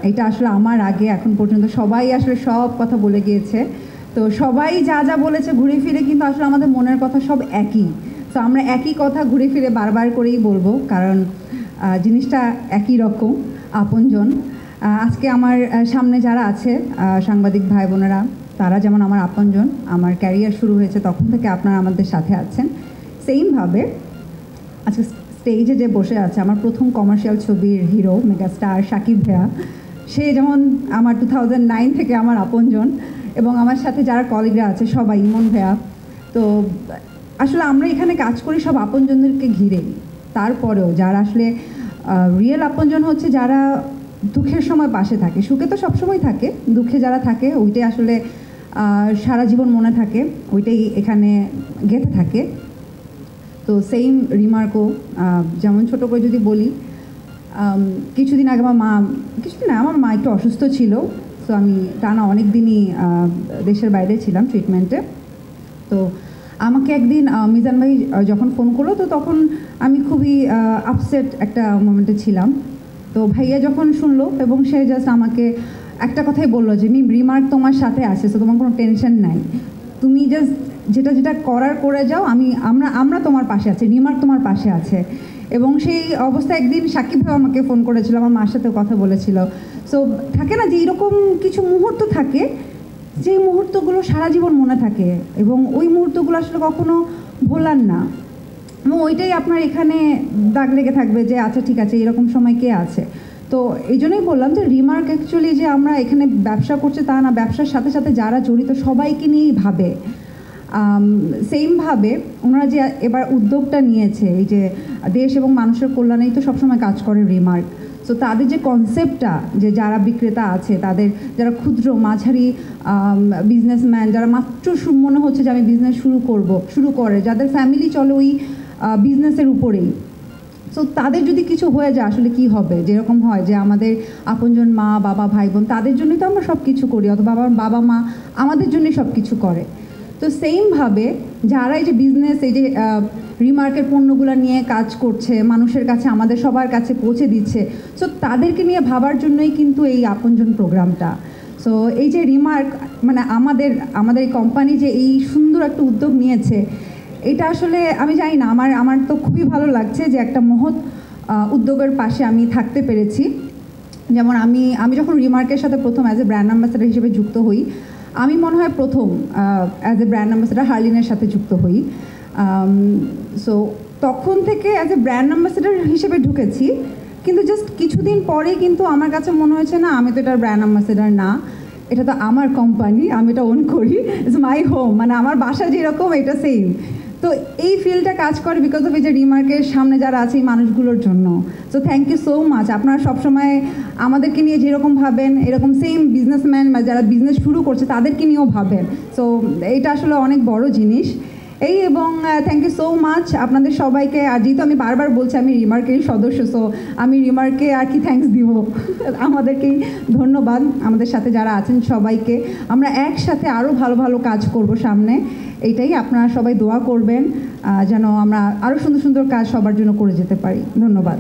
এটা আসলে আমার আগে এখন পর্যন্ত সবাই আসলে সব কথা বলে গিয়েছে। তো সবাই যা যা বলেছে ঘুরে ফিরে কিন্তু আসলে আমাদের মনের কথা সব একই। তো আমরা একই কথা ঘুরে ফিরে বারবার করেই বলবো, কারণ জিনিসটা একই রকম, আপনজন। আজকে আমার সামনে যারা আছে সাংবাদিক ভাই বোনেরা, তারা যেমন আমার আপনজন। আমার ক্যারিয়ার শুরু হয়েছে তখন থেকে আপনারা আমাদের সাথে আছেন। সেইমভাবে আজকে স্টেজে যে বসে আছে আমার প্রথম কমার্শিয়াল ছবির হিরো মেগাস্টার শাকিব ভাইয়া, সে যেমন আমার 2009 থেকে আমার আপনজন, এবং আমার সাথে যারা কলিগরা আছে সবাই, ইমন ভাইয়া। তো আসলে আমরা এখানে কাজ করি সব আপনজনদেরকে ঘিরেই। তারপরেও যারা আসলে রিয়েল আপনজন হচ্ছে যারা দুঃখের সময় পাশে থাকে, সুখে তো সবসময় থাকে, দুঃখে যারা থাকে ওইটাই আসলে সারা জীবন মনে থাকে, ওইটাই এখানে গেঁথে থাকে। তো সেইম রিমার্কও, যেমন ছোটো করে যদি বলি, কিছুদিন আগে আমার মা একটু অসুস্থ ছিল। তো আমি টানা অনেক দিনই দেশের বাইরে ছিলাম ট্রিটমেন্টে। তো আমাকে একদিন মিজান ভাই যখন ফোন করলো, তো তখন আমি খুবই আপসেট একটা মোমেন্টে ছিলাম। তো ভাইয়া যখন শুনলো এবং সে জাস্ট আমাকে একটা কথাই বললো যে রিমার্ক তোমার সাথে আছে, তো তোমার কোনো টেনশন নাই, তুমি জাস্ট যেটা যেটা করার করে যাও, আমরা তোমার পাশে আছি, রিমার্ক তোমার পাশে আছে। এবং সেই অবস্থায় একদিন সাকিব ভাই আমাকে ফোন করেছিল, আমার মার সাথেও কথা বলেছিল। সো থাকে না যে এরকম কিছু মুহূর্ত থাকে, যে মুহূর্তগুলো সারা জীবন মনে থাকে এবং ওই মুহূর্তগুলো আসলে কখনো ভোলার না, এবং ওইটাই আপনার এখানে দাগ লেগে থাকবে যে আচ্ছা ঠিক আছে, এরকম সময় কে আছে। তো এই জন্যই বললাম যে রিমার্ক অ্যাকচুয়ালি যে আমরা এখানে ব্যবসা করছে তা না, ব্যবসার সাথে সাথে যারা জড়িত সবাইকে নিয়েই ভাবে। সেইমভাবে ওনারা যে এবার উদ্যোগটা নিয়েছে, এই যে দেশ এবং মানুষের কল্যাণেই তো সবসময় কাজ করে রিমার্ক। সো তাদের যে কনসেপ্টটা, যে যারা বিক্রেতা আছে, তাদের যারা ক্ষুদ্র মাঝারি বিজনেসম্যান, যারা মাত্র মনে হচ্ছে যে আমি বিজনেস শুরু করে, যাদের ফ্যামিলি চলে ওই বিজনেসের উপরেই, সো তাদের যদি কিছু হয়ে যায় আসলে কি হবে। যেরকম হয় যে আমাদের আপনজন মা বাবা ভাই বোন, তাদের জন্যই তো আমরা সব কিছু করি, অথবা আমার বাবা মা আমাদের জন্যই সব কিছু করে। তো সেইমভাবে যারা এই যে বিজনেস, এই যে রিমার্কের পণ্যগুলো নিয়ে কাজ করছে, মানুষের কাছে আমাদের সবার কাছে পৌঁছে দিচ্ছে, সো তাদেরকে নিয়ে ভাবার জন্যই কিন্তু এই আপনজন প্রোগ্রামটা। সো এই যে রিমার্ক মানে আমাদের এই কোম্পানি যে এই সুন্দর একটা উদ্যোগ নিয়েছে, এটা আসলে আমি জানি না, আমার তো খুবই ভালো লাগছে যে একটা মহৎ উদ্যোগের পাশে আমি থাকতে পেরেছি। যেমন আমি যখন রিমার্কের সাথে প্রথম অ্যাজ এ ব্র্যান্ড অ্যাম্বাসেডার হিসেবে যুক্ত হই, আমি মনে হয় প্রথম অ্যাজ এ ব্র্যান্ড অ্যাম্বাসেডার হার্লিনের সাথে যুক্ত হই। সো তখন থেকে অ্যাজ এ ব্র্যান্ড অ্যাম্বাসেডার হিসেবে ঢুকেছি, কিন্তু জাস্ট কিছুদিন পরেই কিন্তু আমার কাছে মনে হয়েছে না, আমি তো এটার ব্র্যান্ড অ্যাম্বাসেডার না, এটা তো আমার কোম্পানি, আমি এটা ওন করি, ইটস মাই হোম, মানে আমার বাসা যেরকম এটা সেম। তো এই ফিল্ডটা কাজ করে বিকজ অফ এই যে রিমার্কের সামনে যারা আছে এই মানুষগুলোর জন্য। So thank you so much. আপনারা সবসময় আমাদেরকে নিয়ে যেরকম ভাবেন, এরকম সেম বিজনেসম্যান বা যারা বিজনেস শুরু করছে তাদেরকে নিয়েও ভাবেন। সো এইটা আসলে অনেক বড় জিনিস এই, এবং থ্যাংক ইউ সো মাচ আপনাদের সবাইকে। আর যেহেতু আমি বারবার বলছি আমি রিমার্কেরই সদস্য, সো আমি রিমার্কে আর কি থ্যাঙ্কস দিব, আমাদেরকেই ধন্যবাদ। আমাদের সাথে যারা আছেন সবাইকে, আমরা একসাথে আরও ভালো ভালো কাজ করব সামনে, এইটাই আপনারা সবাই দোয়া করবেন যেন আমরা আরও সুন্দর সুন্দর কাজ সবার জন্য করে যেতে পারি। ধন্যবাদ।